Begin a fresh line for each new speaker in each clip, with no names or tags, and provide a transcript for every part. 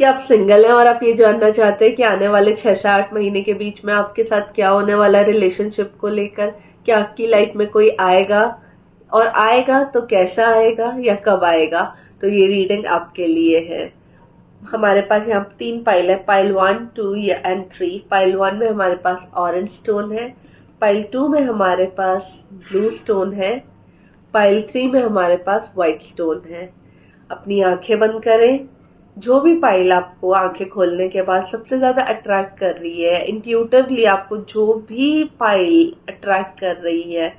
कि आप सिंगल हैं और आप ये जानना चाहते हैं कि आने वाले 6 से 8 महीने के बीच में आपके साथ क्या होने वाला है रिलेशनशिप को लेकर, कि आपकी लाइफ में कोई आएगा और आएगा तो कैसा आएगा या कब आएगा, तो ये रीडिंग आपके लिए है। हमारे पास यहाँ 3 पाइल है, पाइल 1, 2 एंड 3। पाइल 1 में हमारे पास ऑरेंज स्टोन है, पाइल 2 में हमारे पास ब्लू स्टोन है, पाइल 3 में हमारे पास व्हाइट स्टोन है। अपनी आंखें बंद करें। जो भी पाइल आपको आंखें खोलने के बाद सबसे ज्यादा अट्रैक्ट कर रही है, इंट्यूटिवली आपको जो भी पाइल अट्रैक्ट कर रही है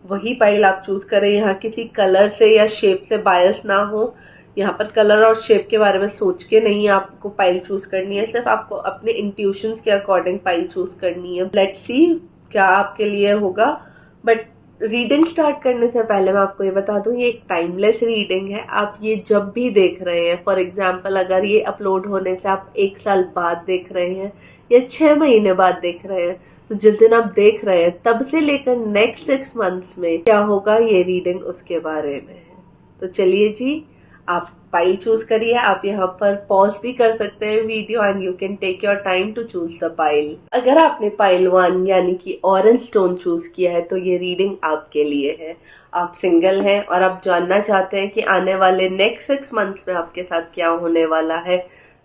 वही पाइल आप चूज करें। यहाँ किसी कलर से या शेप से बायस ना हो। यहाँ पर कलर और शेप के बारे में सोच के नहीं आपको पाइल चूज करनी है, सिर्फ आपको अपने इंट्यूशंस के अकॉर्डिंग पाइल चूज करनी है। लेट्स सी क्या आपके लिए होगा। बट रीडिंग स्टार्ट करने से पहले मैं आपको ये बता दूं, ये एक टाइमलेस रीडिंग है। आप ये जब भी देख रहे हैं, फॉर एग्जाम्पल अगर ये अपलोड होने से आप 1 साल बाद देख रहे हैं या 6 महीने बाद देख रहे हैं, तो जिस दिन आप देख रहे हैं तब से लेकर नेक्स्ट 6 मंथ्स में क्या होगा ये रीडिंग उसके बारे में है। तो चलिए जी, आप पाइल चूज करिए। आप यहाँ पर पॉज भी कर सकते हैं video and you can take your time to choose the pile. अगर आपने पाइल 1 यानी कि ऑरेंज स्टोन चूज किया है तो ये रीडिंग आपके लिए है। आप सिंगल हैं और आप जानना चाहते हैं कि आने वाले नेक्स्ट 6 मंथ्स में आपके साथ क्या होने वाला है,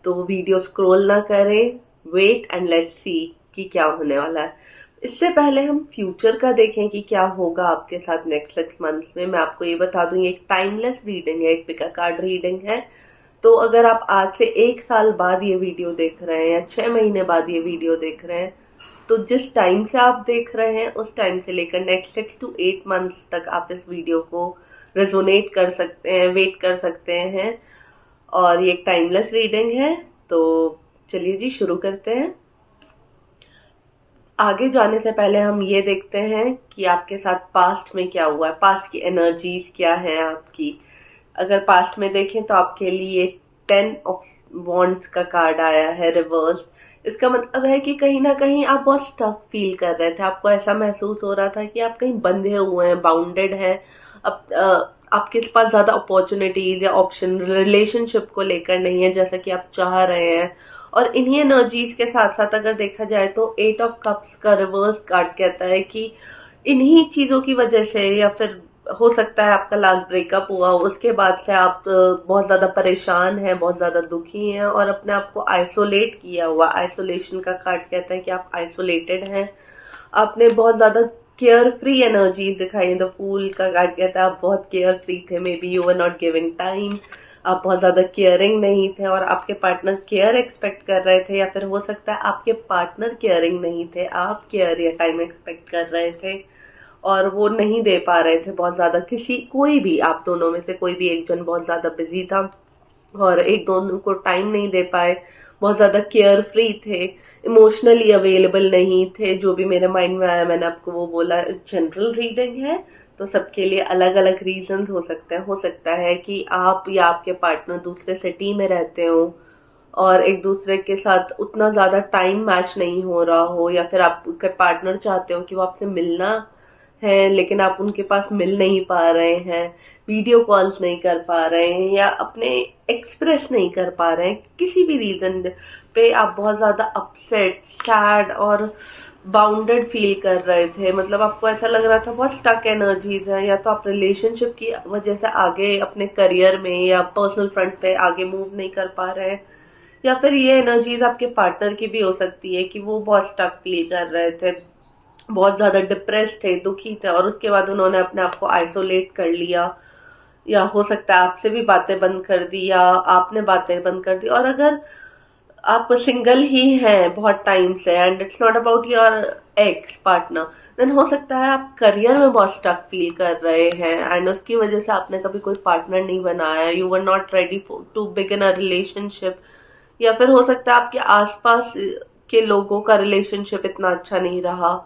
तो वीडियो स्क्रॉल ना करें, वेट एंड लेट्स सी कि क्या होने वाला है। इससे पहले हम फ्यूचर का देखें कि क्या होगा आपके साथ नेक्स्ट 6 मंथ्स में। मैं आपको ये बता दूं, ये एक टाइमलेस रीडिंग है, एक पिक अ कार्ड रीडिंग है। तो अगर आप आज से 1 साल बाद ये वीडियो देख रहे हैं या 6 महीने बाद ये वीडियो देख रहे हैं, तो जिस टाइम से आप देख रहे हैं उस टाइम से लेकर नेक्स्ट 6 to 8 मंथ्स तक आप इस वीडियो को रेजोनेट कर सकते हैं, वेट कर सकते हैं। और ये एक टाइमलेस रीडिंग है। तो चलिए जी, शुरू करते हैं। आगे जाने से पहले हम ये देखते हैं कि आपके साथ पास्ट में क्या हुआ है, पास्ट की एनर्जीज क्या है आपकी। अगर पास्ट में देखें तो आपके लिए 10 ऑफ वॉन्ड्स का कार्ड आया है रिवर्स। इसका मतलब है कि कहीं ना कहीं आप बहुत स्टक फील कर रहे थे, आपको ऐसा महसूस हो रहा था कि आप कहीं बंधे हुए हैं, बाउंडेड हैं। आपके पास ज्यादा अपॉर्चुनिटीज या ऑप्शन रिलेशनशिप को लेकर नहीं है जैसा कि आप चाह रहे हैं। और इन्हीं एनर्जीज के साथ साथ अगर देखा जाए तो 8 ऑफ कप्स का रिवर्स कार्ड कहता है कि इन्हीं चीजों की वजह से, या फिर हो सकता है आपका लास्ट ब्रेकअप हुआ, उसके बाद से आप बहुत ज्यादा परेशान हैं, बहुत ज्यादा दुखी हैं और अपने आप को आइसोलेट किया हुआ। आइसोलेशन का कार्ड कहता है कि आप आइसोलेटेड हैं। आपने बहुत ज्यादा केयर फ्री एनर्जीज दिखाई। द फूल का कार्ड कहता है आप बहुत केयर फ्री थे, may be you were not giving time. आप बहुत ज्यादा केयरिंग नहीं थे और आपके पार्टनर केयर एक्सपेक्ट कर रहे थे, या फिर हो सकता है आपके पार्टनर केयरिंग नहीं थे, आप केयर या टाइम एक्सपेक्ट कर रहे थे और वो नहीं दे पा रहे थे बहुत ज्यादा। कोई भी, आप दोनों में से कोई भी एक जन बहुत ज्यादा बिजी था और एक दोनों को टाइम नहीं दे पाए, बहुत ज्यादा केयर फ्री थे, इमोशनली अवेलेबल नहीं थे। जो भी मेरे माइंड में आया मैंने आपको वो बोला। जनरल रीडिंग है तो सबके लिए अलग अलग रीजंस हो सकते हैं। हो सकता है कि आप या आपके पार्टनर दूसरे सिटी में रहते हो और एक दूसरे के साथ उतना ज्यादा टाइम मैच नहीं हो रहा हो, या फिर आपके पार्टनर चाहते हो कि वो आपसे मिलना है लेकिन आप उनके पास मिल नहीं पा रहे हैं, वीडियो कॉल्स नहीं कर पा रहे हैं या अपने एक्सप्रेस नहीं कर पा रहे हैं। किसी भी रीजन पे आप बहुत ज्यादा अपसेट, सैड और बाउंडेड फील कर रहे थे। मतलब आपको ऐसा लग रहा था बहुत स्टक एनर्जीज है, या तो आप रिलेशनशिप की वजह से आगे अपने करियर में या पर्सनल फ्रंट पे आगे मूव नहीं कर पा रहे हैं, या फिर ये एनर्जीज आपके पार्टनर की भी हो सकती है कि वो बहुत स्टक फील कर रहे थे, बहुत ज्यादा डिप्रेस थे, दुखी थे और उसके बाद उन्होंने अपने आप को आइसोलेट कर लिया। या हो सकता है आपसे भी बातें बंद कर दी या आपने बातें बंद कर दी। और अगर आप सिंगल ही हैं बहुत टाइम से and it's not about your ex partner, then हो सकता है आप करियर में बहुत स्टक फील कर रहे हैं एंड उसकी वजह से आपने कभी कोई पार्टनर नहीं बनाया, you were not ready to begin a relationship. या फिर हो सकता है आपके आसपास के लोगों का रिलेशनशिप इतना अच्छा नहीं रहा।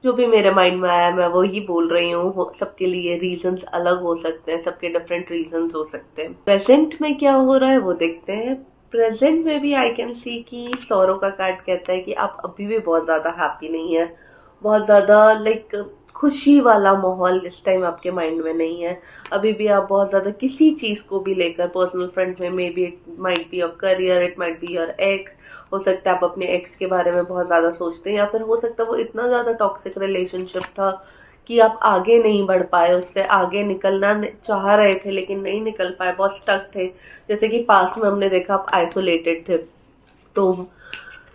जो भी मेरे माइंड में आया मैं वही बोल रही हूँ। सबके लिए रीजंस अलग हो सकते हैं, सबके डिफरेंट रीजंस हो सकते हैं। प्रेजेंट में क्या हो रहा है वो देखते हैं। प्रेजेंट में भी आई कैन सी कि सौरों का कार्ड कहता है कि आप अभी भी बहुत ज्यादा हैप्पी नहीं है, बहुत ज्यादा लाइक खुशी वाला माहौल इस टाइम आपके माइंड में नहीं है। अभी भी आप बहुत ज़्यादा किसी चीज़ को भी लेकर पर्सनल फ्रंट में, may be it might be your career, it might be your x, हो सकता है आप अपने एक्स के बारे में बहुत ज़्यादा सोचते हैं, या फिर हो सकता है वो इतना ज़्यादा टॉक्सिक रिलेशनशिप था कि आप आगे नहीं बढ़ पाए, उससे आगे निकलना चाह रहे थे लेकिन नहीं निकल पाए, बहुत स्टक थे। जैसे कि पास्ट में हमने देखा आप आइसोलेटेड थे, तो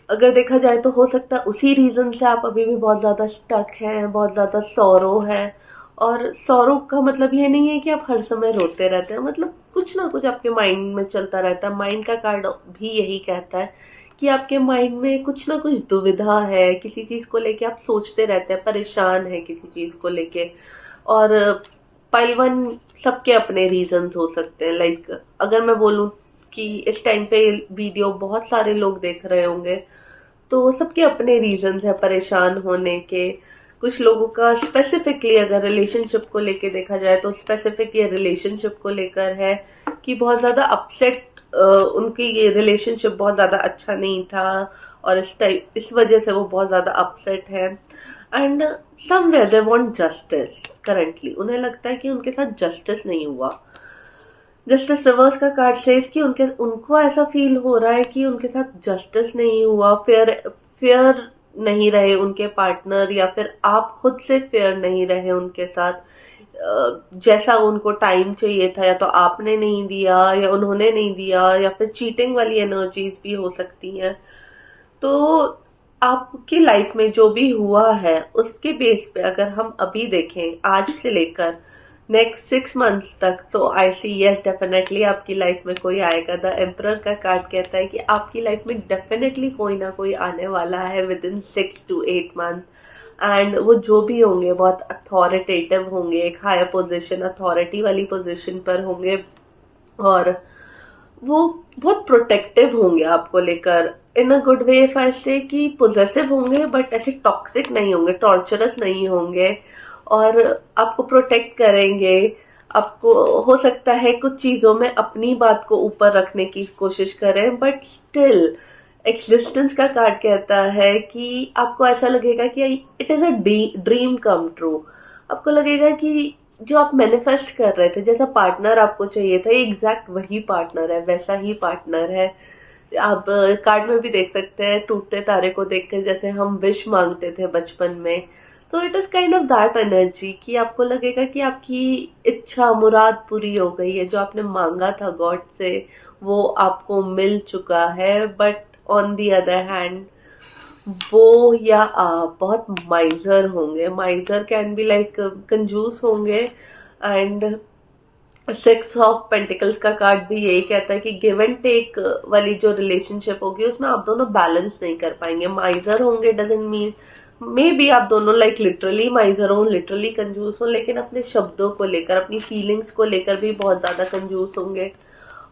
अगर देखा जाए तो हो सकता है उसी रीज़न से आप अभी भी बहुत ज़्यादा स्टक हैं, बहुत ज़्यादा सॉरो है। और सॉरो का मतलब ये नहीं है कि आप हर समय रोते रहते हैं, मतलब कुछ ना कुछ आपके माइंड में चलता रहता है। माइंड का कार्ड भी यही कहता है कि आपके माइंड में कुछ ना कुछ दुविधा है, किसी चीज़ को लेके आप सोचते रहते हैं, परेशान है किसी चीज़ को लेके। और पाइल वन सबके अपने रीजंस हो सकते हैं। लाइक अगर मैं बोलूँ कि इस टाइम पे वीडियो बहुत सारे लोग देख रहे होंगे, तो सबके अपने रीजंस है परेशान होने के। कुछ लोगों का स्पेसिफिकली अगर रिलेशनशिप को लेके देखा जाए तो स्पेसिफिक ये रिलेशनशिप को लेकर है कि बहुत ज़्यादा अपसेट, उनकी ये रिलेशनशिप बहुत ज़्यादा अच्छा नहीं था और इस वजह से वो बहुत ज़्यादा अपसेट है। And somewhere they want justice. Currently उन्हें लगता है कि उनके साथ जस्टिस नहीं हुआ। जस्टिस रिवर्स का कार्ड सेज कि उनको ऐसा फील हो रहा है कि उनके साथ जस्टिस नहीं हुआ, फेयर फेयर नहीं रहे उनके पार्टनर, या फिर आप खुद से फेयर नहीं रहे उनके साथ। जैसा उनको टाइम चाहिए था या तो आपने नहीं दिया या उन्होंने नहीं दिया, या फिर चीटिंग वाली एनर्जीज भी हो सकती हैं। तो आपकी लाइफ में जो भी हुआ है उसके बेस पे अगर हम अभी देखें आज से लेकर नेक्स्ट 6 मंथ्स तक, तो आई सी यस डेफिनेटली आपकी लाइफ में कोई आएगा। द एम्परर का कार्ड कहता है कि आपकी लाइफ में डेफिनेटली कोई ना कोई आने वाला है with in 6 to 8 month. And वो जो भी होंगे बहुत अथॉरिटेटिव होंगे, एक हायर पोजीशन, अथॉरिटी वाली पोजीशन पर होंगे, और वो बहुत प्रोटेक्टिव होंगे आपको लेकर, इन अ गुड वे। इफ ऐसे कि पोजेसिव होंगे बट ऐसे टॉक्सिक नहीं होंगे, टॉर्चरस नहीं होंगे, और आपको प्रोटेक्ट करेंगे। आपको हो सकता है कुछ चीज़ों में अपनी बात को ऊपर रखने की कोशिश करें, बट स्टिल एग्जिस्टेंस का कार्ड कहता है कि आपको ऐसा लगेगा कि it is a dream come true. आपको लगेगा कि जो आप मैनिफेस्ट कर रहे थे, जैसा पार्टनर आपको चाहिए था, ये एग्जैक्ट वही पार्टनर है, वैसा ही पार्टनर है। आप कार्ड में भी देख सकते हैं टूटते तारे को देखकर जैसे हम विश मांगते थे बचपन में, तो it is kind of that energy कि आपको लगेगा कि आपकी इच्छा मुराद पूरी हो गई है, जो आपने मांगा था गॉड से वो आपको मिल चुका है। But on the other hand वो या आप बहुत माइजर होंगे। माइजर कैन बी लाइक कंजूस होंगे। एंड 6 ऑफ पेंटिकल्स का कार्ड भी यही कहता है कि गिव एंड टेक वाली जो रिलेशनशिप होगी उसमें आप दोनों बैलेंस नहीं कर पाएंगे। माइजर होंगे डजेंट मीन मे बी आप दोनों लाइक लिटरली माइजर हो, लिटरली कंजूस हो, लेकिन अपने शब्दों को लेकर, अपनी फीलिंग्स को लेकर भी बहुत ज़्यादा कंजूस होंगे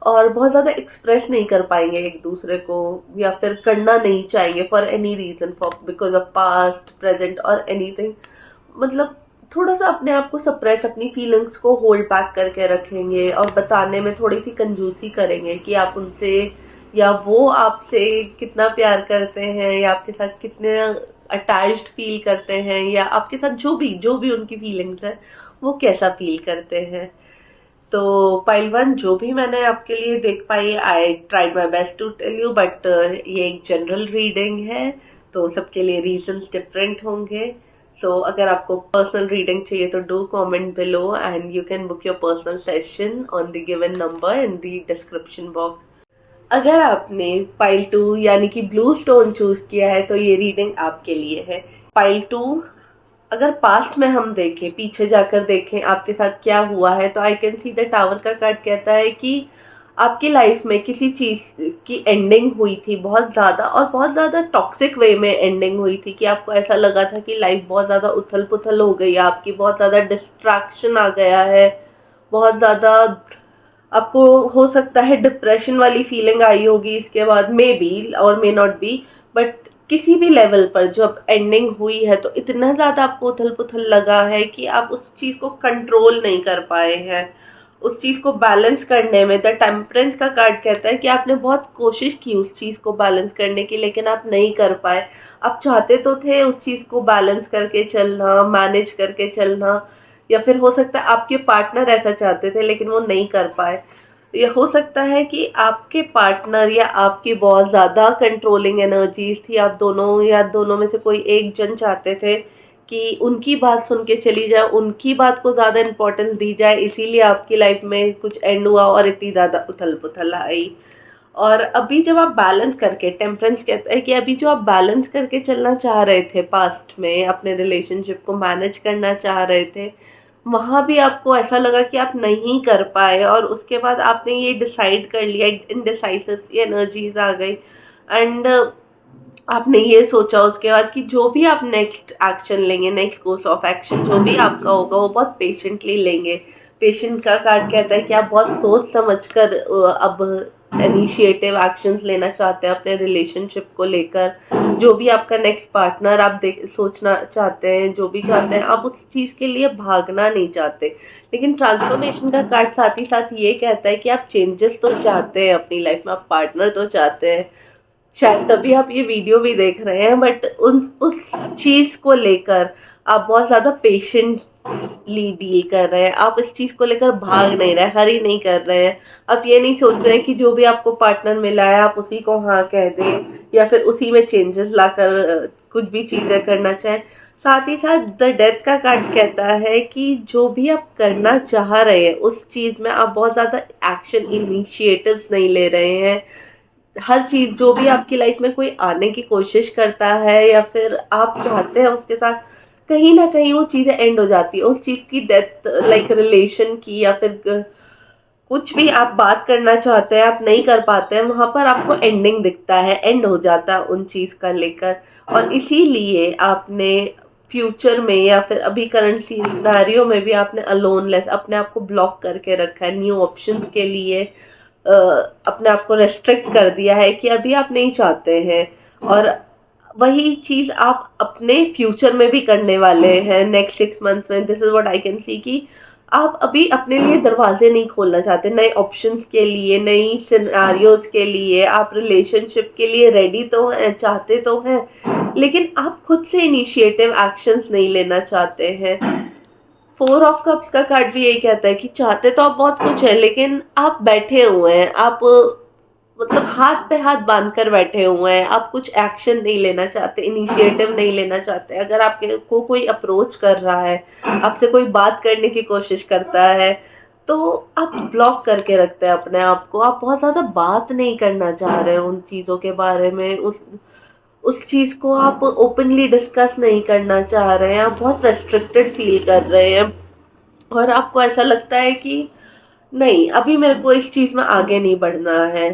और बहुत ज़्यादा एक्सप्रेस नहीं कर पाएंगे एक दूसरे को, या फिर करना नहीं चाहेंगे for any reason, for because of past present और एनीथिंग। मतलब थोड़ा सा अपने आप को सप्रेस, अपनी फीलिंग्स को होल्ड बैक करके रखेंगे और बताने में थोड़ी सी कंजूसी करेंगे कि आप उनसे या वो आपसे कितना प्यार करते हैं, या आपके साथ कितने अटैच्ड फील करते हैं, या आपके साथ जो भी उनकी फीलिंग्स है वो कैसा फील करते हैं। तो पाइल वन जो भी मैंने आपके लिए देख पाई, I tried my best to tell you, but ये एक जनरल रीडिंग है तो सबके लिए रीजंस डिफरेंट होंगे। सो अगर आपको पर्सनल रीडिंग चाहिए तो do comment below and you can book your personal session on the given number in the description box. अगर आपने पाइल 2 यानी कि ब्लू स्टोन चूज किया है तो ये रीडिंग आपके लिए है। पाइल 2, अगर पास्ट में हम देखें, पीछे जाकर देखें आपके साथ क्या हुआ है, तो I can see the tower का कार्ड कहता है कि आपकी लाइफ में किसी चीज़ की एंडिंग हुई थी बहुत ज़्यादा, और बहुत ज़्यादा टॉक्सिक वे में एंडिंग हुई थी कि आपको ऐसा लगा था कि लाइफ बहुत ज़्यादा उथल पुथल हो गई है आपकी, बहुत ज़्यादा डिस्ट्रैक्शन आ गया है, बहुत ज़्यादा आपको हो सकता है डिप्रेशन वाली फीलिंग आई होगी इसके बाद, मे बी और मे नॉट बी, बट किसी भी लेवल पर जब एंडिंग हुई है तो इतना ज़्यादा आपको उथल पुथल लगा है कि आप उस चीज़ को कंट्रोल नहीं कर पाए हैं, उस चीज़ को बैलेंस करने में। द टेम्परेंस का कार्ड कहता है कि आपने बहुत कोशिश की उस चीज़ को बैलेंस करने की, लेकिन आप नहीं कर पाए। आप चाहते तो थे उस चीज़ को बैलेंस करके चलना, मैनेज करके चलना, या फिर हो सकता है आपके पार्टनर ऐसा चाहते थे लेकिन वो नहीं कर पाए। ये हो सकता है कि आपके पार्टनर या आपकी बहुत ज़्यादा कंट्रोलिंग एनर्जीज थी, आप दोनों या दोनों में से कोई एक जन चाहते थे कि उनकी बात सुन के चली जाए, उनकी बात को ज़्यादा इम्पोर्टेंस दी जाए, इसीलिए आपकी लाइफ में कुछ एंड हुआ और इतनी ज़्यादा उथल पुथल आई। और अभी जब आप बैलेंस करके, टेम्परेंस कहता है कि अभी जो आप बैलेंस करके चलना चाह रहे थे पास्ट में, अपने रिलेशनशिप को मैनेज करना चाह रहे थे, वहाँ भी आपको ऐसा लगा कि आप नहीं कर पाए, और उसके बाद आपने ये डिसाइड कर लिया, इनडिसाइसिव एनर्जीज आ गई, एंड आपने ये सोचा उसके बाद कि जो भी आप नेक्स्ट एक्शन लेंगे, नेक्स्ट कोर्स ऑफ एक्शन जो भी आपका होगा वो बहुत पेशेंटली लेंगे। पेशेंट का कार्ड कहता है कि आप बहुत सोच समझ कर अब इनिशिएटिव एक्शंस लेना चाहते हैं अपने रिलेशनशिप को लेकर। जो भी आपका नेक्स्ट पार्टनर आप देख सोचना चाहते हैं, जो भी चाहते हैं, आप उस चीज़ के लिए भागना नहीं चाहते। लेकिन ट्रांसफॉर्मेशन का कार्ड साथ ही साथ ये कहता है कि आप चेंजेस तो चाहते हैं अपनी लाइफ में, आप पार्टनर तो चाहते हैं, शायद तभी आप ये वीडियो भी देख रहे हैं, बट उस चीज़ को लेकर आप बहुत ज़्यादा पेशेंटली डील कर रहे हैं। आप इस चीज़ को लेकर भाग नहीं रहे, हरी नहीं कर रहे हैं। आप ये नहीं सोच रहे हैं कि जो भी आपको पार्टनर मिला है आप उसी को हाँ कह दें, या फिर उसी में चेंजेस लाकर कुछ भी चीज़ें करना चाहें। साथ ही साथ द डेथ का कार्ड कहता है कि जो भी आप करना चाह रहे हैं उस चीज़ में आप बहुत ज़्यादा एक्शन इनिशिएटिव्स नहीं ले रहे हैं। हर चीज़ जो भी आपकी लाइफ में कोई आने की कोशिश करता है या फिर आप चाहते हैं उसके साथ, कहीं ना कहीं वो चीज़ें एंड हो जाती है। उस चीज़ की डेथ, लाइक रिलेशन की, या फिर कुछ भी आप बात करना चाहते हैं आप नहीं कर पाते हैं, वहाँ पर आपको एंडिंग दिखता है, एंड हो जाता है उन चीज़ का लेकर। और इसीलिए आपने फ्यूचर में या फिर अभी करंट सिनेरियो में भी आपने अलोनलेस अपने आप को ब्लॉक करके रखा है, न्यू ऑप्शंस के लिए अपने आप को रेस्ट्रिक्ट कर दिया है कि अभी आप नहीं चाहते हैं। और वही चीज़ आप अपने फ्यूचर में भी करने वाले हैं नेक्स्ट 6 मंथ्स में। This is what I can see कि आप अभी अपने लिए दरवाजे नहीं खोलना चाहते नए ऑप्शंस के लिए, नई सिनेरियोज के लिए। आप रिलेशनशिप के लिए रेडी तो हैं, चाहते तो हैं, लेकिन आप खुद से इनिशिएटिव एक्शंस नहीं लेना चाहते हैं। 4 ऑफ कप्स का कार्ड भी यही कहता है कि चाहते तो आप बहुत कुछ है, लेकिन आप बैठे हुए हैं, आप मतलब हाथ पे हाथ बांध कर बैठे हुए हैं। आप कुछ एक्शन नहीं लेना चाहते, इनिशिएटिव नहीं लेना चाहते। अगर आपके को कोई अप्रोच कर रहा है, आपसे कोई बात करने की कोशिश करता है, तो आप ब्लॉक करके रखते हैं अपने आप को। आप बहुत ज़्यादा बात नहीं करना चाह रहे हैं उन चीज़ों के बारे में, उस चीज़ को आप ओपनली डिस्कस नहीं करना चाह रहे हैं। आप बहुत रेस्ट्रिक्टेड फील कर रहे हैं, और आपको ऐसा लगता है कि नहीं, अभी मेरे को इस चीज़ में आगे नहीं बढ़ना है।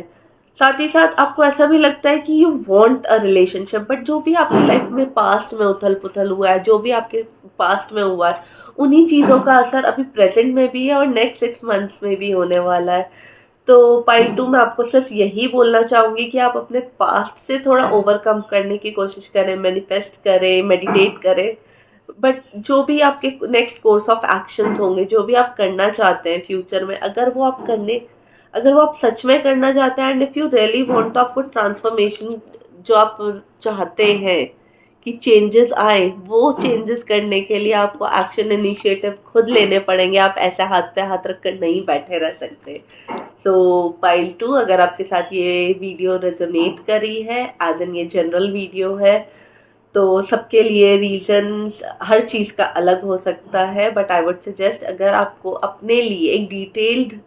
साथ ही साथ आपको ऐसा भी लगता है कि you want a relationship, but जो भी आपकी लाइफ में पास्ट में उथल पुथल हुआ है, जो भी आपके पास्ट में हुआ है, उन्हीं चीज़ों का असर अभी प्रेजेंट में भी है और नेक्स्ट 6 मंथ्स में भी होने वाला है। तो पाइल 2 में आपको सिर्फ यही बोलना चाहूँगी कि आप अपने पास्ट से थोड़ा ओवरकम करने की कोशिश करें, मैनिफेस्ट करें, मेडिटेट करें। बट जो भी आपके नेक्स्ट कोर्स ऑफ एक्शंस होंगे, जो भी आप करना चाहते हैं फ्यूचर में, अगर वो आप सच में करना चाहते हैं, and if you really want, तो आपको ट्रांसफॉर्मेशन जो आप चाहते हैं कि चेंजेस आए, वो चेंजेस करने के लिए आपको एक्शन इनिशिएटिव खुद लेने पड़ेंगे। आप ऐसे हाथ पे हाथ रखकर नहीं बैठे रह सकते। सो पाइल 2, अगर आपके साथ ये वीडियो रेजोनेट करी है, एज एन ये जनरल वीडियो है, तो सबके लिए रीजंस हर चीज़ का अलग हो सकता है, बट आई वुड सजेस्ट, अगर आपको अपने लिए एक डिटेल्ड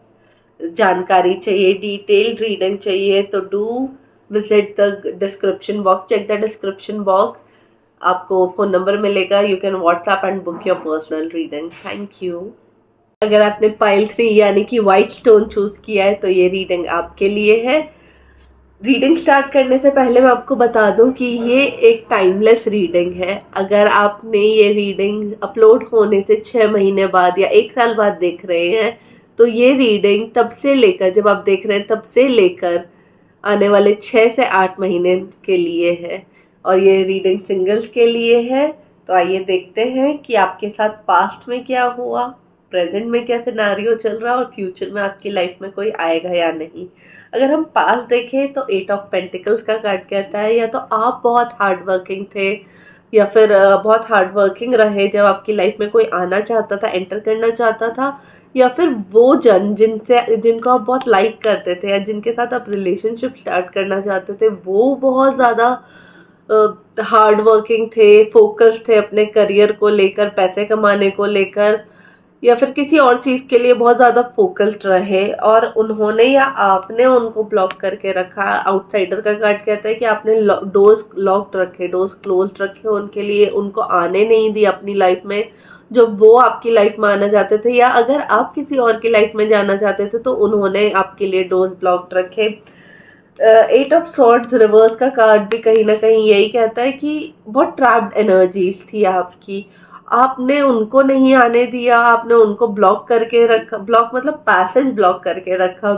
जानकारी चाहिए, डिटेल्ड रीडिंग चाहिए, तो do visit the description box, check the description box. आपको फ़ोन नंबर मिलेगा, you can WhatsApp and book your personal reading. Thank you. अगर आपने पाइल 3 यानी कि वाइट स्टोन चूज़ किया है, तो ये रीडिंग आपके लिए है। रीडिंग स्टार्ट करने से पहले मैं आपको बता दूं कि ये एक टाइमलेस रीडिंग है। अगर आपने ये रीडिंग अपलोड होने से 6 महीने बाद या 1 साल बाद देख रहे हैं, तो ये रीडिंग तब से लेकर, जब आप देख रहे हैं तब से लेकर आने वाले 6 से 8 महीने के लिए है, और ये रीडिंग सिंगल्स के लिए है। तो आइए देखते हैं कि आपके साथ पास्ट में क्या हुआ, प्रेजेंट में क्या सिनेरियो चल रहा है और फ्यूचर में आपकी लाइफ में कोई आएगा या नहीं। अगर हम पास्ट देखें तो 8 ऑफ पेंटिकल्स का कार्ड कहता है या तो आप बहुत हार्ड वर्किंग थे या फिर बहुत हार्ड वर्किंग रहे जब आपकी लाइफ में कोई आना चाहता था, एंटर करना चाहता था, या फिर वो जिनसे जिनको आप बहुत लाइक करते थे या जिनके साथ आप रिलेशनशिप स्टार्ट करना चाहते थे वो बहुत ज़्यादा हार्ड वर्किंग थे, फोकस थे अपने करियर को लेकर, पैसे कमाने को लेकर, या फिर किसी और चीज़ के लिए बहुत ज़्यादा फोकस्ड रहे और उन्होंने या आपने उनको ब्लॉक करके रखा। आउटसाइडर का कार्ड कहता है कि आपने डोर्स लॉक्ड रखे, डोर्स क्लोज्ड रखे उनके लिए, उनको आने नहीं दिया अपनी लाइफ में जो वो आपकी लाइफ में आना चाहते थे, या अगर आप किसी और की लाइफ में जाना चाहते थे तो उन्होंने आपके लिए डोर्स ब्लॉक्ड रखे। 8 ऑफ सॉर्ड्स रिवर्स का कार्ड भी कहीं ना कहीं यही कहता है कि बहुत ट्रैप्ड एनर्जीज थी आपकी, आपने उनको नहीं आने दिया, आपने उनको ब्लॉक करके रखा, ब्लॉक मतलब पैसेज ब्लॉक करके रखा,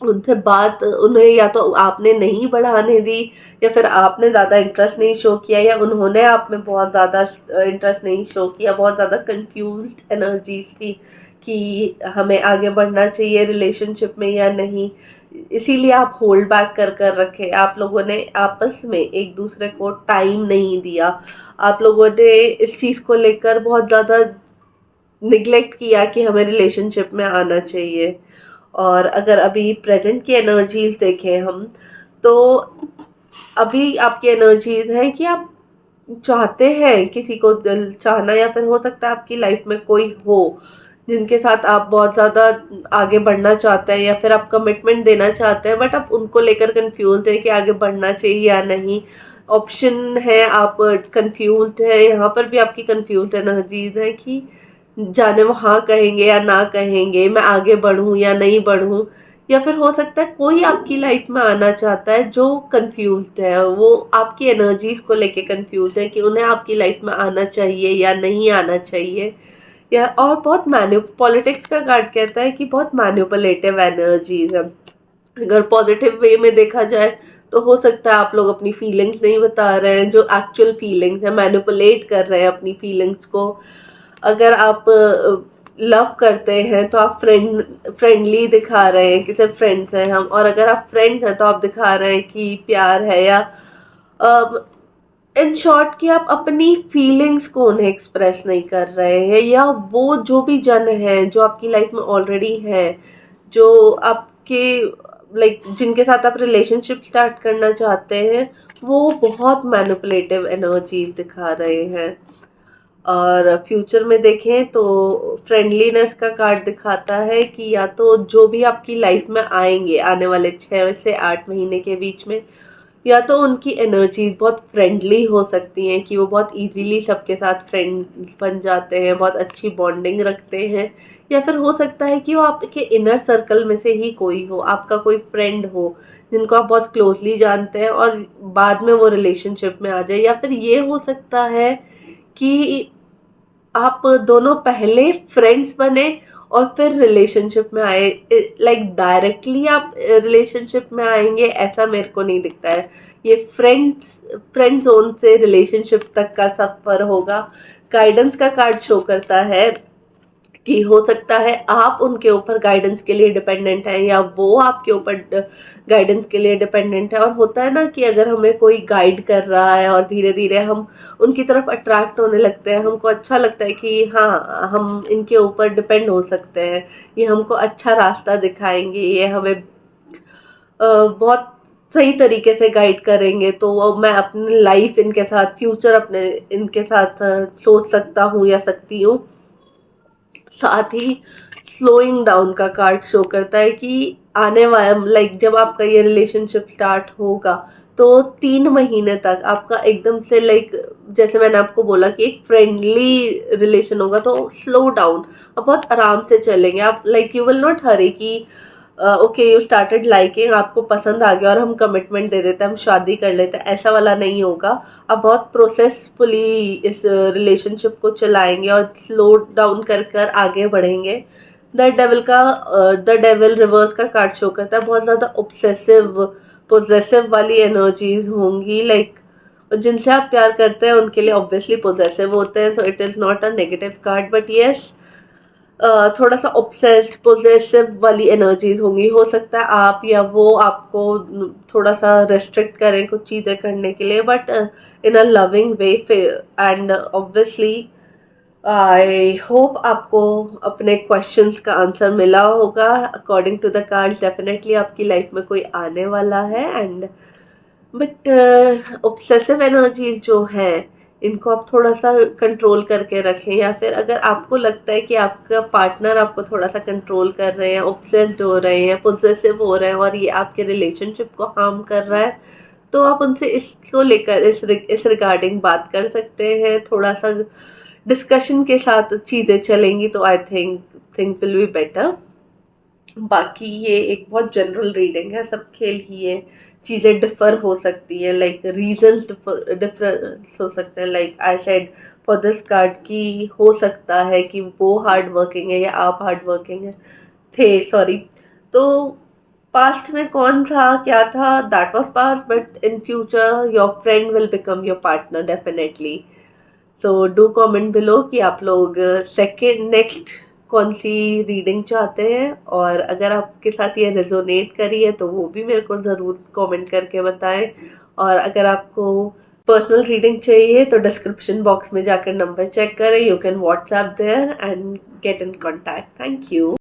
उनसे बात उन्हें या तो आपने नहीं बढ़ाने दी या फिर आपने ज़्यादा इंटरेस्ट नहीं शो किया या उन्होंने आप में बहुत ज़्यादा इंटरेस्ट नहीं शो किया। बहुत ज़्यादा कंफ्यूज्ड एनर्जीज थी कि हमें आगे बढ़ना चाहिए रिलेशनशिप में या नहीं, इसीलिए आप होल्ड बैक कर रखे। आप लोगों ने आपस में एक दूसरे को टाइम नहीं दिया, आप लोगों ने इस चीज़ को लेकर बहुत ज़्यादा निगलेक्ट किया कि हमें रिलेशनशिप में आना चाहिए। और अगर अभी प्रेजेंट की एनर्जीज देखें हम तो अभी आपकी एनर्जीज है कि आप चाहते हैं किसी को, दिल चाहना, या फिर हो सकता है आपकी लाइफ में कोई हो जिनके साथ आप बहुत ज़्यादा आगे बढ़ना चाहते हैं या फिर आप कमिटमेंट देना चाहते हैं, बट आप उनको लेकर कंफ्यूज है कि आगे बढ़ना चाहिए या नहीं। ऑप्शन है, आप कंफ्यूज है, यहाँ पर भी आपकी कंफ्यूज एनर्जीज है कि जाने वो हाँ कहेंगे या ना कहेंगे, मैं आगे बढ़ूँ या नहीं बढ़ूँ। या फिर हो सकता है कोई आपकी लाइफ में आना चाहता है जो कंफ्यूज्ड है, वो आपकी एनर्जीज को लेके कंफ्यूज है कि उन्हें आपकी लाइफ में आना चाहिए या नहीं आना चाहिए। या और बहुत पॉलिटिक्स का कार्ड कहता है कि बहुत मैन्युपुलेटिव एनर्जीज है। अगर पॉजिटिव वे में देखा जाए तो हो सकता है आप लोग अपनी फीलिंग्स नहीं बता रहे हैं, जो एक्चुअल फीलिंग्स है, मैनिपुलेट कर रहे हैं अपनी फीलिंग्स को। अगर आप लव करते हैं तो आप फ्रेंडली दिखा रहे हैं कि सिर्फ फ्रेंड्स हैं हम, और अगर आप फ्रेंड्स हैं तो आप दिखा रहे हैं कि प्यार है, या इन शॉर्ट कि आप अपनी फीलिंग्स को उन्हें एक्सप्रेस नहीं कर रहे हैं, या वो जो भी जन है जो आपकी लाइफ में ऑलरेडी है, जो आपके लाइक जिनके साथ आप रिलेशनशिप स्टार्ट करना चाहते हैं, वो बहुत मैनिपुलेटिव एनर्जीज दिखा रहे हैं। और फ्यूचर में देखें तो फ्रेंडलीनेस का कार्ड दिखाता है कि या तो जो भी आपकी लाइफ में आएंगे आने वाले 6 से 8 महीने के बीच में, या तो उनकी एनर्जी बहुत फ्रेंडली हो सकती हैं कि वो बहुत इजीली सबके साथ फ्रेंड बन जाते हैं, बहुत अच्छी बॉन्डिंग रखते हैं, या फिर हो सकता है कि वो आपके इनर सर्कल में से ही कोई हो, आपका कोई फ्रेंड हो जिनको आप बहुत क्लोजली जानते हैं और बाद में वो रिलेशनशिप में आ जाए। या फिर ये हो सकता है कि आप दोनों पहले फ्रेंड्स बने और फिर रिलेशनशिप में आए, लाइक डायरेक्टली आप रिलेशनशिप में आएंगे ऐसा मेरे को नहीं दिखता है। ये फ्रेंड जोन से रिलेशनशिप तक का सफर होगा। गाइडेंस का कार्ड शो करता है कि हो सकता है आप उनके ऊपर गाइडेंस के लिए डिपेंडेंट हैं या वो आपके ऊपर गाइडेंस के लिए डिपेंडेंट है। और होता है ना कि अगर हमें कोई गाइड कर रहा है और धीरे धीरे हम उनकी तरफ अट्रैक्ट होने लगते हैं, हमको अच्छा लगता है कि हाँ हम इनके ऊपर डिपेंड हो सकते हैं, ये हमको अच्छा रास्ता दिखाएंगे, ये हमें बहुत सही तरीके से गाइड करेंगे, तो वो मैं अपनी लाइफ इनके साथ, फ्यूचर अपने इनके साथ सोच सकता हूँ या सकती हूँ। साथ ही स्लोइंग डाउन का कार्ड शो करता है कि आने वाला लाइक जब आपका ये रिलेशनशिप स्टार्ट होगा तो 3 महीने तक आपका एकदम से लाइक जैसे मैंने आपको बोला कि एक फ्रेंडली रिलेशन होगा, तो स्लो डाउन, आप बहुत आराम से चलेंगे। आप लाइक यू विल नॉट हरी कि ओके यू स्टार्टेड लाइकिंग, आपको पसंद आ गया और हम कमिटमेंट दे देते हैं, हम शादी कर लेते हैं, ऐसा वाला नहीं होगा। आप बहुत प्रोसेसफुली इस रिलेशनशिप को चलाएंगे और स्लो डाउन कर कर आगे बढ़ेंगे। द डेविल रिवर्स का कार्ड शो करता है बहुत ज़्यादा ऑब्सेसिव पोजेसिव वाली एनर्जीज होंगी, लाइक जिनसे आप प्यार करते हैं उनके लिए ऑब्वियसली पोजेसिव होते हैं, so it is not a negative card, but yes थोड़ा सा ऑब्सेस्ड पोजेसिव वाली एनर्जीज होंगी। हो सकता है आप या वो आपको थोड़ा सा रेस्ट्रिक्ट करें कुछ चीज़ें करने के लिए, but in a loving way. And obviously I hope आपको अपने क्वेश्चंस का आंसर मिला होगा। According to the cards definitely आपकी लाइफ में कोई आने वाला है। एंड बट ऑब्सेसिव एनर्जीज जो हैं इनको आप थोड़ा सा कंट्रोल करके रखें, या फिर अगर आपको लगता है कि आपका पार्टनर आपको थोड़ा सा कंट्रोल कर रहे हैं, ऑब्सेस्ड हो रहे हैं, पोजेसिव हो रहे हैं और ये आपके रिलेशनशिप को हार्म कर रहा है, तो आप उनसे इसको लेकर इस रिगार्डिंग बात कर सकते हैं। थोड़ा सा डिस्कशन के साथ चीज़ें चलेंगी तो I think think will be better. बाकी ये एक बहुत जनरल रीडिंग है, सबके लिए चीज़ें डिफर हो सकती हैं, लाइक रीजंस डिफरेंस हो सकते हैं। Like I said for this card की हो सकता है कि वो हार्ड वर्किंग है या आप हार्ड वर्किंग है थे, सॉरी। तो पास्ट में कौन था क्या था, that was past, but in future your friend will become your partner definitely. So do comment below कि आप लोग सेकेंड नेक्स्ट कौन सी रीडिंग चाहते हैं, और अगर आपके साथ ये रेजोनेट करी है तो वो भी मेरे को ज़रूर कमेंट करके बताएं। और अगर आपको पर्सनल रीडिंग चाहिए तो डिस्क्रिप्शन बॉक्स में जाकर नंबर चेक करें, you can WhatsApp there and get in contact. Thank you.